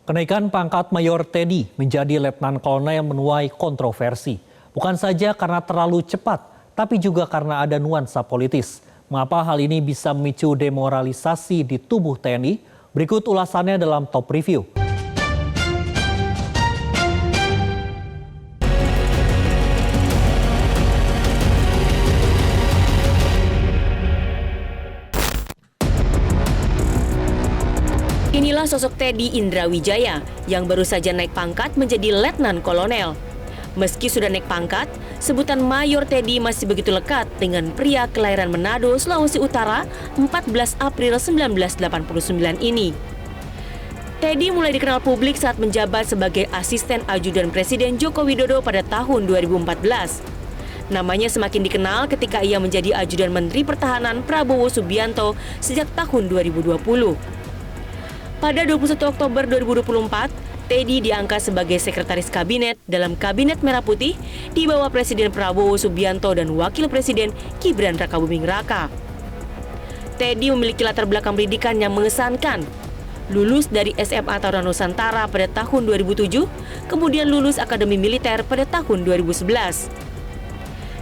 Kenaikan pangkat Mayor Teddy menjadi Letnan Kolonel menuai kontroversi. Bukan saja karena terlalu cepat, tapi juga karena ada nuansa politis. Mengapa hal ini bisa memicu demoralisasi di tubuh TNI? Berikut ulasannya dalam Top Review. Inilah sosok Teddy Indrawijaya yang baru saja naik pangkat menjadi Letnan Kolonel. Meski sudah naik pangkat, sebutan Mayor Teddy masih begitu lekat dengan pria kelahiran Manado, Sulawesi Utara 14 April 1989 ini. Teddy mulai dikenal publik saat menjabat sebagai asisten ajudan Presiden Joko Widodo pada tahun 2014. Namanya semakin dikenal ketika ia menjadi ajudan Menteri Pertahanan Prabowo Subianto sejak tahun 2020. Pada 21 Oktober 2024, Teddy diangkat sebagai Sekretaris Kabinet dalam Kabinet Merah Putih di bawah Presiden Prabowo Subianto dan Wakil Presiden Gibran Rakabuming Raka. Teddy memiliki latar belakang pendidikan yang mengesankan. Lulus dari SMA Taruna Nusantara pada tahun 2007, kemudian lulus Akademi Militer pada tahun 2011.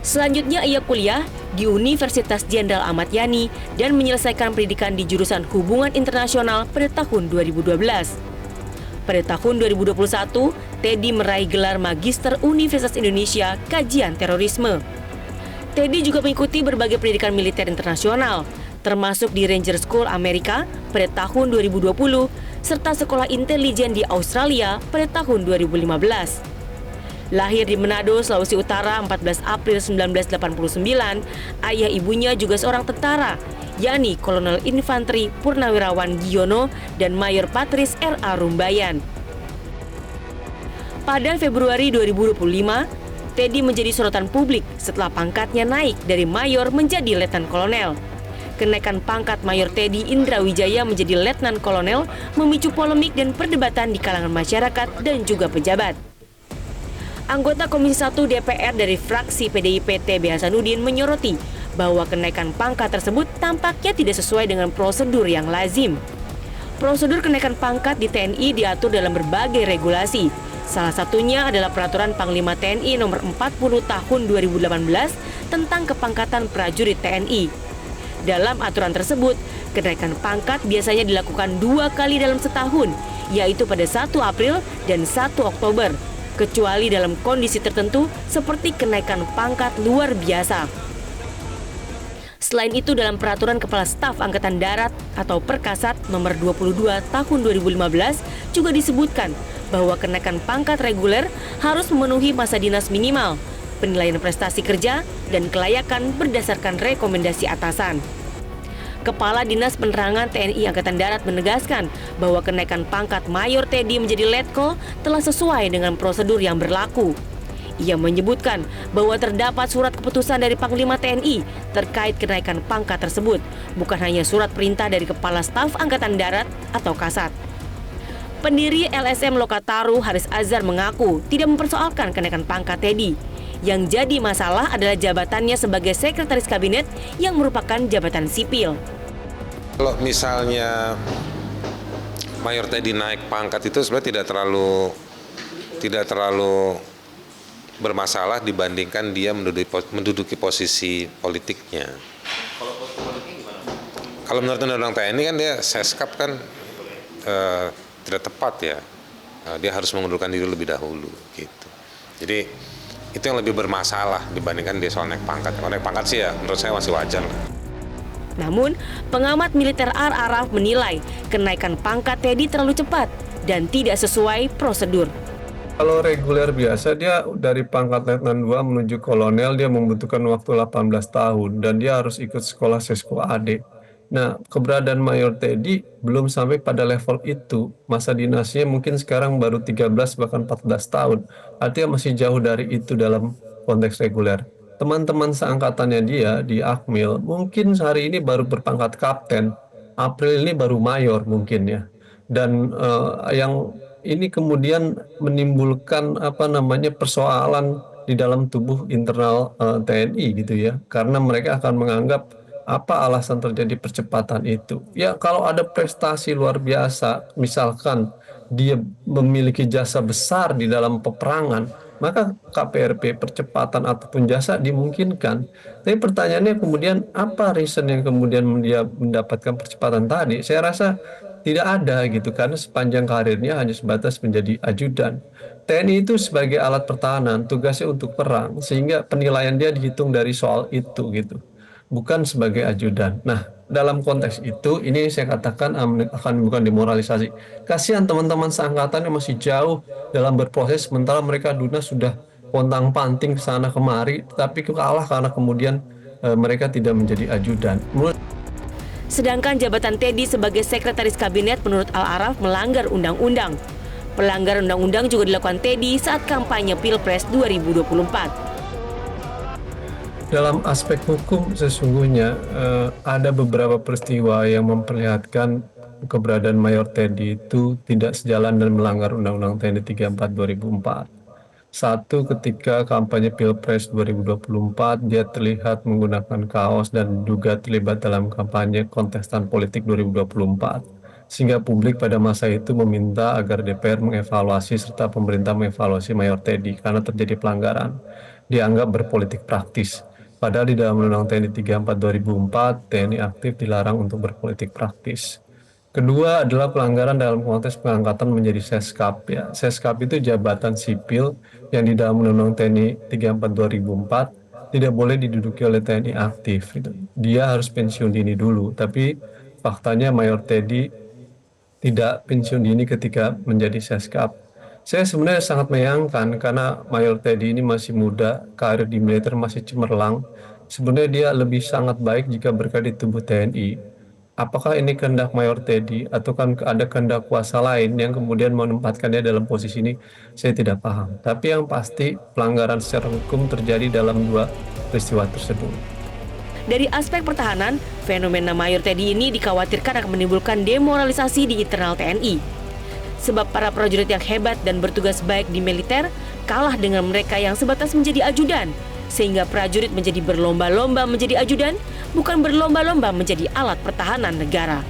Selanjutnya ia kuliah di Universitas Jenderal Ahmad Yani dan menyelesaikan pendidikan di jurusan Hubungan Internasional pada tahun 2012. Pada tahun 2021, Teddy meraih gelar Magister Universitas Indonesia Kajian Terorisme. Teddy juga mengikuti berbagai pendidikan militer internasional, termasuk di Ranger School Amerika pada tahun 2020, serta Sekolah Intelijen di Australia pada tahun 2015. Lahir di Manado, Sulawesi Utara 14 April 1989, ayah ibunya juga seorang tentara, yakni Kolonel Infanteri Purnawirawan Giono dan Mayor Patris R.A. Rumbayan. Pada Februari 2025, Teddy menjadi sorotan publik setelah pangkatnya naik dari Mayor menjadi Letnan Kolonel. Kenaikan pangkat Mayor Teddy Indrawijaya menjadi Letnan Kolonel memicu polemik dan perdebatan di kalangan masyarakat dan juga pejabat. Anggota Komisi 1 DPR dari fraksi PDIP TB Hasanuddin menyoroti bahwa kenaikan pangkat tersebut tampaknya tidak sesuai dengan prosedur yang lazim. Prosedur kenaikan pangkat di TNI diatur dalam berbagai regulasi. Salah satunya adalah Peraturan Panglima TNI Nomor 40 Tahun 2018 tentang kepangkatan prajurit TNI. Dalam aturan tersebut, kenaikan pangkat biasanya dilakukan 2 kali dalam setahun, yaitu pada 1 April dan 1 Oktober. Kecuali dalam kondisi tertentu seperti kenaikan pangkat luar biasa. Selain itu, dalam Peraturan Kepala Staf Angkatan Darat atau Perkasat Nomor 22 Tahun 2015 juga disebutkan bahwa kenaikan pangkat reguler harus memenuhi masa dinas minimal, penilaian prestasi kerja, dan kelayakan berdasarkan rekomendasi atasan. Kepala Dinas Penerangan TNI Angkatan Darat menegaskan bahwa kenaikan pangkat Mayor Teddy menjadi Letkol telah sesuai dengan prosedur yang berlaku. Ia menyebutkan bahwa terdapat surat keputusan dari Panglima TNI terkait kenaikan pangkat tersebut, bukan hanya surat perintah dari Kepala Staf Angkatan Darat atau Kasat. Pendiri LSM Lokataru Haris Azhar mengaku tidak mempersoalkan kenaikan pangkat Teddy. Yang jadi masalah adalah jabatannya sebagai Sekretaris Kabinet yang merupakan jabatan sipil. Kalau misalnya Mayor Teddy naik pangkat itu sebenarnya tidak terlalu bermasalah dibandingkan dia menduduki posisi politiknya. Kalau posisi politiknya gimana? Kalau menurut Undang-Undang TNI kan dia seskap kan tidak tepat ya. Dia harus mengundurkan diri lebih dahulu gitu. Jadi itu yang lebih bermasalah dibandingkan dia soal naik pangkat. Kalau naik pangkat sih ya menurut saya masih wajar lah. Namun, pengamat militer R. Araf menilai kenaikan pangkat Teddy terlalu cepat dan tidak sesuai prosedur. Kalau reguler biasa dia dari pangkat Letnan 2 menuju kolonel dia membutuhkan waktu 18 tahun dan dia harus ikut sekolah Sesko AD. Nah, keberadaan Mayor Teddy belum sampai pada level itu. Masa dinasnya mungkin sekarang baru 13 bahkan 14 tahun. Artinya masih jauh dari itu dalam konteks reguler. Teman-teman seangkatannya dia di Akmil mungkin hari ini baru berpangkat kapten. April ini baru mayor mungkin ya. Dan yang ini kemudian menimbulkan persoalan di dalam tubuh internal TNI gitu ya. Karena mereka akan menganggap apa alasan terjadi percepatan itu? Ya kalau ada prestasi luar biasa, misalkan dia memiliki jasa besar di dalam peperangan, maka KPRP percepatan ataupun jasa dimungkinkan. Tapi pertanyaannya kemudian apa reason yang kemudian dia mendapatkan percepatan tadi? Saya rasa tidak ada gitu, karena sepanjang karirnya hanya sebatas menjadi ajudan. TNI itu sebagai alat pertahanan, tugasnya untuk perang, sehingga penilaian dia dihitung dari soal itu gitu, bukan sebagai ajudan. Nah, dalam konteks itu, ini saya katakan akan bukan demoralisasi. Kasihan teman-teman seangkatan yang masih jauh dalam berproses, sementara mereka Duna sudah pontang-panting ke sana kemari, tapi kalah karena kemudian mereka tidak menjadi ajudan. Menurut Sedangkan jabatan Teddy sebagai sekretaris kabinet menurut Al-Araf melanggar undang-undang. Pelanggaran undang-undang juga dilakukan Teddy saat kampanye Pilpres 2024. Dalam aspek hukum sesungguhnya ada beberapa peristiwa yang memperlihatkan keberadaan Mayor Teddy itu tidak sejalan dan melanggar Undang-Undang TNI 34 2004. Satu, ketika kampanye Pilpres 2024, dia terlihat menggunakan kaos dan juga terlibat dalam kampanye kontestan politik 2024. Sehingga publik pada masa itu meminta agar DPR mengevaluasi serta pemerintah mengevaluasi Mayor Teddy karena terjadi pelanggaran. Dianggap berpolitik praktis. Padahal di dalam Undang-Undang TNI 34 2004, TNI aktif dilarang untuk berpolitik praktis. Kedua adalah pelanggaran dalam konteks pengangkatan menjadi Seskap. Ya. Seskap itu jabatan sipil yang di dalam Undang-Undang TNI 34 2004 tidak boleh diduduki oleh TNI aktif. Gitu. Dia harus pensiun dini dulu, tapi faktanya Mayor Teddy tidak pensiun dini ketika menjadi Seskap. Saya sebenarnya sangat menyayangkan karena Mayor Teddy ini masih muda, karir di militer masih cemerlang. Sebenarnya dia lebih sangat baik jika berada di tubuh TNI. Apakah ini kehendak Mayor Teddy atau kan ada kehendak kuasa lain yang kemudian menempatkannya dalam posisi ini? Saya tidak paham. Tapi yang pasti pelanggaran secara hukum terjadi dalam dua peristiwa tersebut. Dari aspek pertahanan, fenomena Mayor Teddy ini dikhawatirkan akan menimbulkan demoralisasi di internal TNI. Sebab para prajurit yang hebat dan bertugas baik di militer kalah dengan mereka yang sebatas menjadi ajudan. Sehingga prajurit menjadi berlomba-lomba menjadi ajudan, bukan berlomba-lomba menjadi alat pertahanan negara.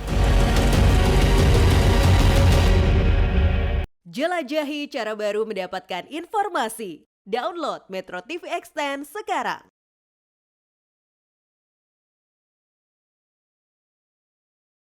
Jelajahi cara baru mendapatkan informasi. Download Metro TV Extend sekarang.